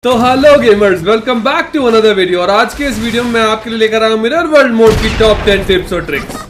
तो hello gamers, welcome back to another video. और आज के इस वीडियो में मैं आपके लिए लेकर आया हूं मिरर वर्ल्ड मोड की टॉप 10 टिप्स और ट्रिक्स।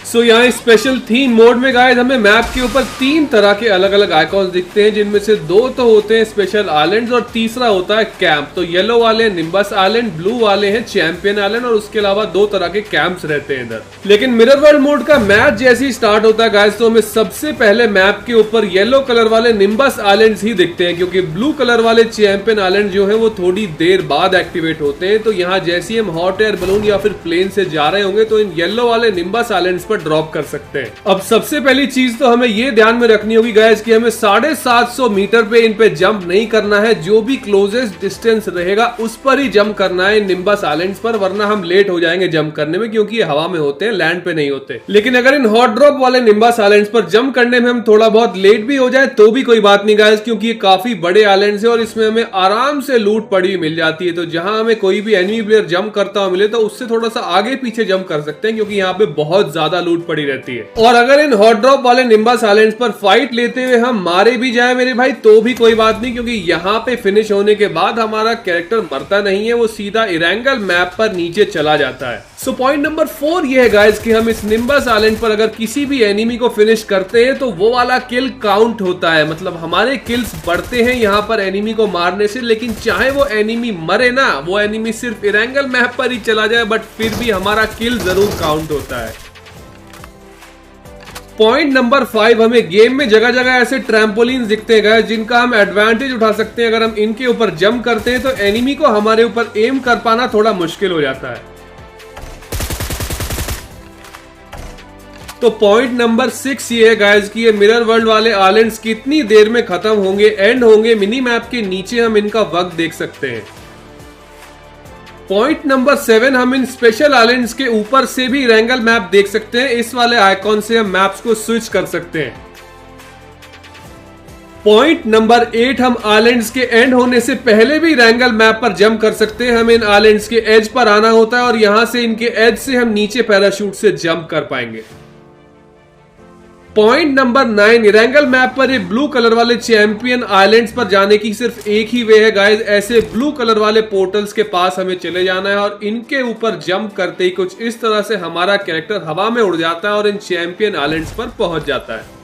सो यहाँ स्पेशल थीम मोड में गाइस हमें मैप के ऊपर तीन तरह के अलग अलग आइकॉन्स दिखते हैं, जिनमें से दो तो होते हैं स्पेशल आइलैंड्स और तीसरा होता है कैंप। तो येलो वाले निम्बस आइलैंड, ब्लू वाले हैं चैंपियन आइलैंड और उसके अलावा दो तरह के कैंप्स रहते हैं इधर। लेकिन मिरर वर्ल्ड मोड का मैच जैसे ही स्टार्ट होता है गाइस तो हमें सबसे पहले मैप के ऊपर येलो कलर वाले निम्बस आइलैंड्स ही दिखते हैं, क्योंकि ब्लू कलर वाले चैंपियन आइलैंड जो है वो थोड़ी देर बाद एक्टिवेट होते हैं। तो यहाँ जैसे ही हम हॉट एयर बलून या फिर प्लेन से जा रहे होंगे तो इन येलो वाले निम्बस आइलैंड्स पर ड्रॉप कर सकते हैं। अब सबसे पहली चीज तो हमें ये ध्यान में रखनी होगी गाइस कि हमें 750 मीटर पे इन पे जंप नहीं करना है। जो भी क्लोजेस्ट डिस्टेंस रहेगा उस पर ही जंप करना है निम्बस आइलैंड्स पर, वरना हम लेट हो जाएंगे जंप करने में, क्योंकि ये हवा में होते हैं, लैंड पे नहीं होते। लेकिन अगर इन हॉट ड्रॉप वाले निम्बस आइलैंड्स पर जंप करने में हम थोड़ा बहुत लेट भी हो जाए तो भी कोई बात नहीं गाइस, क्योंकि ये काफी बड़े आइलैंड्स है और इसमें हमें आराम से लूट पड़ी मिल जाती है। तो जहां हमें कोई भी एनिमी प्लेयर जंप करता हुआ मिले तो उससे थोड़ा सा आगे पीछे जंप कर सकते हैं, क्योंकि यहाँ पे बहुत ज्यादा लूट पड़ी रहती है। और अगर इन हॉट ड्रॉप वाले निम्बस आइलैंड्स पर फाइट लेते हुए हम मारे भी जाए मेरे भाई तो भी कोई बात नहीं, क्योंकि यहाँ पे फिनिश होने के बाद हमारा कैरेक्टर मरता नहीं है, वो सीधा इरेंगल मैप पर नीचे चला जाता है। सो पॉइंट नंबर 4 ये है गाइस कि हम इस निम्बस आइलैंड पर अगर किसी भी एनिमी को फिनिश करते हैं तो वो वाला किल काउंट होता है, मतलब हमारे किल्स बढ़ते हैं यहाँ पर एनिमी को मारने से। लेकिन चाहे वो एनिमी मरे ना, वो एनिमी सिर्फ इरेंगल मैप पर ही चला जाए, बट फिर भी हमारा किल जरूर काउंट होता है। पॉइंट नंबर 5, हमें गेम में जगह जगह ऐसे ट्रैम्पोलिन दिखते हैं गाइस, जिनका हम एडवांटेज उठा सकते हैं। अगर हम इनके ऊपर जंप करते हैं तो एनिमी को हमारे ऊपर एम कर पाना थोड़ा मुश्किल हो जाता है। तो पॉइंट नंबर 6 ये है गाइस कि ये मिरर वर्ल्ड वाले आइलैंड्स कितनी देर में खत्म होंगे, एंड होंगे। मिनी मैप के नीचे हम इनका वक्त देख सकते हैं। पॉइंट नंबर 7, हम इन स्पेशल आइलैंड्स के ऊपर से भी इरेंगल मैप देख सकते हैं। इस वाले आइकॉन से हम मैप्स को स्विच कर सकते हैं। पॉइंट नंबर 8, हम आइलैंड्स के एंड होने से पहले भी इरेंगल मैप पर जंप कर सकते हैं। हमें इन आइलैंड्स के एज पर आना होता है और यहां से इनके एज से हम नीचे पैराशूट से जंप कर पाएंगे। पॉइंट नंबर 9, इरेंगल मैप पर ये ब्लू कलर वाले चैंपियन आइलैंड्स पर जाने की सिर्फ एक ही वे है गाइस। ऐसे ब्लू कलर वाले पोर्टल्स के पास हमें चले जाना है और इनके ऊपर जंप करते ही कुछ इस तरह से हमारा कैरेक्टर हवा में उड़ जाता है और इन चैंपियन आइलैंड्स पर पहुंच जाता है।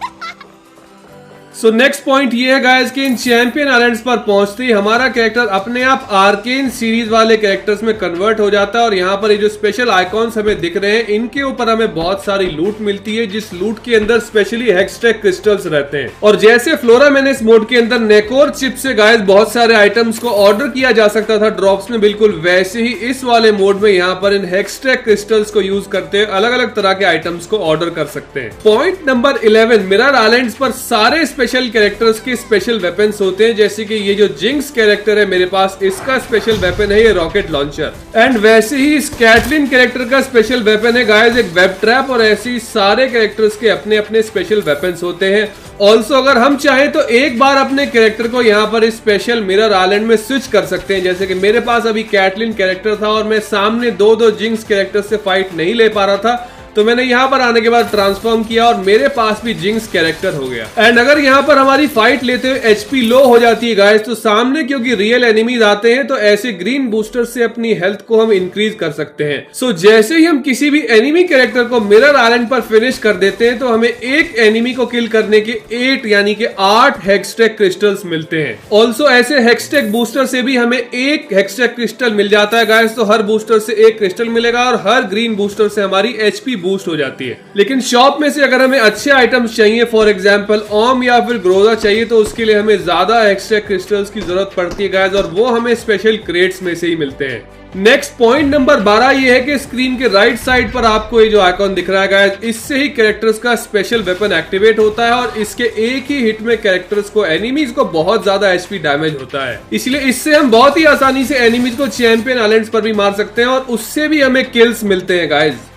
सो नेक्स्ट पॉइंट ये है गाइस कि इन चैंपियन आइलैंड्स पर पहुंचते ही हमारा कैरेक्टर अपने आप आर्केन सीरीज वाले कैरेक्टर्स में कन्वर्ट हो जाता है। और यहाँ पर ये जो स्पेशल आइकॉन्स हमें दिख रहे हैं, इनके ऊपर हमें बहुत सारी लूट मिलती है, जिस लूट के अंदर स्पेशली हेक्सटेक क्रिस्टल्स रहते हैं। और जैसे फ्लोरा मेनेस मोड के अंदर नेकोर चिप से गाइस बहुत सारे आइटम्स को ऑर्डर किया जा सकता था ड्रॉप्स में, बिल्कुल वैसे ही इस वाले मोड में यहाँ पर इन हेक्सटेक क्रिस्टल्स को यूज करते हैं अलग अलग तरह के आइटम्स को ऑर्डर कर सकते हैं। पॉइंट नंबर 11, मिरर आइलैंड्स पर सारे स्पेशल कैरेक्टर्स के स्पेशल वेपन्स होते हैं। जैसे कि ये जो जिंक्स कैरेक्टर है मेरे पास, इसका स्पेशल वेपन है ये रॉकेट लॉन्चर। एंड वैसे ही इस कैटलिन कैरेक्टर का स्पेशल वेपन है गाइस एक वेब ट्रैप। और ऐसे ही सारे कैरेक्टर्स के अपने अपने स्पेशल वेपन्स होते हैं। ऑल्सो अगर हम चाहें तो एक बार अपने कैरेक्टर को यहाँ पर इस स्पेशल मिरर आइलैंड में स्विच कर सकते हैं। जैसे कि मेरे पास अभी कैटलिन कैरेक्टर था और मैं सामने दो जिंक्स कैरेक्टर से फाइट नहीं ले पा रहा था, तो मैंने यहाँ पर आने के बाद ट्रांसफॉर्म किया और मेरे पास भी जिंक्स कैरेक्टर हो गया। एंड अगर यहाँ पर हमारी फाइट लेते हुए एचपी लो हो जाती है गाइस, तो सामने क्योंकि रियल एनिमीज आते हैं तो ऐसे ग्रीन बूस्टर से अपनी हेल्थ को हम इंक्रीज कर सकते हैं। सो जैसे ही हम किसी भी एनिमी कैरेक्टर को मिरर आइलैंड पर फिनिश कर देते हैं तो हमें एक एनिमी को किल करने के 8 यानी कि 8 हेक्सटेक क्रिस्टल्स मिलते हैं। ऑल्सो ऐसे हेक्सटेक बूस्टर से भी हमें एक हेक्सटेक क्रिस्टल मिल जाता है गाइस। तो हर बूस्टर से एक क्रिस्टल मिलेगा और हर ग्रीन बूस्टर से हमारी एचपी बूस्ट हो जाती है। लेकिन शॉप में से अगर हमें अच्छे आइटम्स चाहिए, फॉर एग्जांपल ओम या फिर ग्रोजा चाहिए, तो उसके लिए हमें ज्यादा एक्स्ट्रा क्रिस्टल्स की जरूरत पड़ती है गाइस, और वो हमें स्पेशल क्रेट्स में से ही मिलते हैं। नेक्स्ट पॉइंट नंबर 12 ये है कि स्क्रीन के राइट साइड पर आपको ये जो आइकॉन दिख रहा है गाइस, इससे ही कैरेक्टर्स का स्पेशल वेपन एक्टिवेट होता है और इसके एक ही हिट में कैरेक्टर्स को, एनिमीज को बहुत ज्यादा एचपी डैमेज होता है। इसलिए इससे हम बहुत ही आसानी से एनिमीज को चैंपियन आइलैंड्स पर भी मार सकते हैं और उससे भी हमें किल्स मिलते हैं गाइस।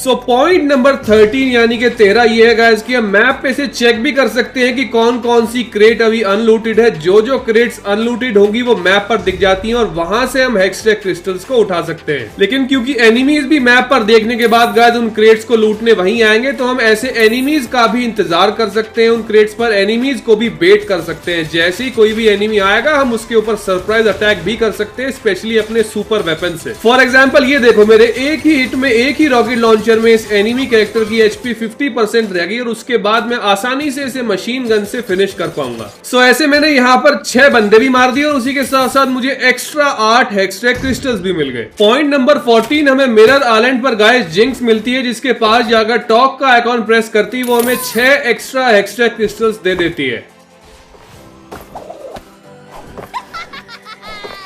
सो पॉइंट नंबर 13 यानी कि 13 ये है गाइस कि हम मैप पे से चेक भी कर सकते हैं कि कौन कौन सी क्रेट अभी अनलूटेड है। जो जो क्रेट्स अनलूटेड होंगी वो मैप पर दिख जाती हैं और वहां से हम हेक्सटेक क्रिस्टल्स को उठा सकते हैं। लेकिन क्योंकि एनिमीज भी मैप पर देखने के बाद गाइस उन क्रेट्स को लूटने वहीं आएंगे, तो हम ऐसे एनिमीज का भी इंतजार कर सकते हैं। उन क्रेट्स पर एनिमीज को भी बेट कर सकते हैं। जैसे ही कोई भी एनिमी आएगा हम उसके ऊपर सरप्राइज अटैक भी कर सकते हैं, स्पेशली अपने सुपर वेपन से। फॉर एग्जाम्पल ये देखो, मेरे एक ही हिट में एक ही रॉकेट लॉन्चर में इस एनिमी कैरेक्टर की एचपी 50% रह गई और उसके बाद मैं आसानी से इसे मशीन गन से फिनिश कर पाऊंगा। सो ऐसे मैंने यहाँ पर 6 बंदे भी मार दिए और उसी के साथ साथ मुझे एक्स्ट्रा 8 हेक्सटेक क्रिस्टल्स भी मिल गए। पॉइंट नंबर 14 हमें मिरर आइलैंड पर गाइस जिंक्स मिलती है, जिसके पास जाकर टॉक का आइकॉन प्रेस करती है, वो हमें 6 एक्स्ट्रा हेक्सटेक क्रिस्टल्स दे देती है।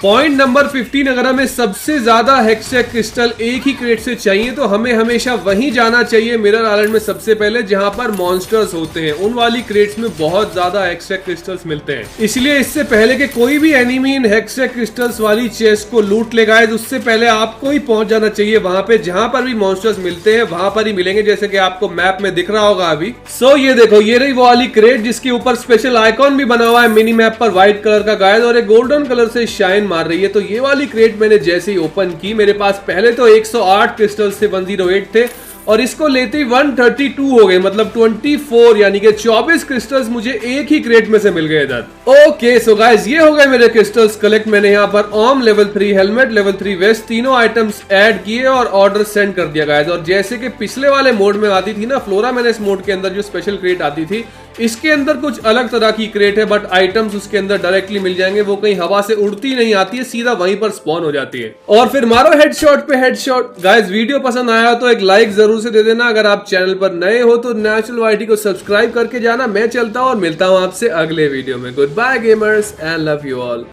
पॉइंट नंबर 15 अगर हमें सबसे ज्यादा हेक्सटेक क्रिस्टल एक ही क्रेट से चाहिए तो हमें हमेशा वहीं जाना चाहिए मिरर आइलैंड में सबसे पहले जहां पर मॉन्स्टर्स होते हैं। उन वाली क्रेट्स में बहुत ज्यादा हेक्सटेक क्रिस्टल्स मिलते हैं, इसलिए इससे पहले कि कोई भी एनिमी इन हेक्सटेक क्रिस्टल्स वाली चेस्ट को लूट लेगा उससे पहले आपको ही पहुंच जाना चाहिए वहां पे जहां पर भी मॉन्स्टर्स मिलते हैं, वहां पर ही मिलेंगे, जैसे कि आपको मैप में दिख रहा होगा अभी। सो ये देखो, ये रही वो वाली क्रेट जिसके ऊपर स्पेशल आइकॉन भी बना हुआ है मिनी मैप पर व्हाइट कलर का गाइस, और एक गोल्डन कलर से शाइन मार रही है। तो ये वाली क्रेट मैंने जैसे ही ओपन की, मेरे पास पहले तो 108 क्रिस्टल्स थे, 108 थे, और इसको लेते ही 132 हो गए, मतलब 24 यानी कि 24 क्रिस्टल्स मुझे एक ही क्रेट में से मिल गए इधर। ओके सो गाइस, ये हो गए मेरे क्रिस्टल्स कलेक्ट। मैंने यहाँ पर ओम लेवल 3 हेलमेट, लेवल 3 वेस्ट, तीनों आइटम्स ऐड किए और ऑर्डर सेंड कर दिया गाइस। और जैसे कि पिछले वाले मोड में आती थी ना फ्लोरा मेनेस मोड के अंदर जो स्पेशल क्रेट आती थी, इसके अंदर कुछ अलग तरह की क्रेट है, बट आइटम्स उसके अंदर डायरेक्टली मिल जाएंगे। वो कहीं हवा से उड़ती नहीं आती है, सीधा वहीं पर स्पॉन हो जाती है। और फिर मारो हेडशॉट पे हेडशॉट। गाइस वीडियो पसंद आया तो एक लाइक जरूर से दे देना। अगर आप चैनल पर नए हो तो नेचुरल वाईटी को सब्सक्राइब करके जाना। मैं चलता हूं और मिलता हूं आपसे अगले वीडियो में। Good bye gamers and love you all.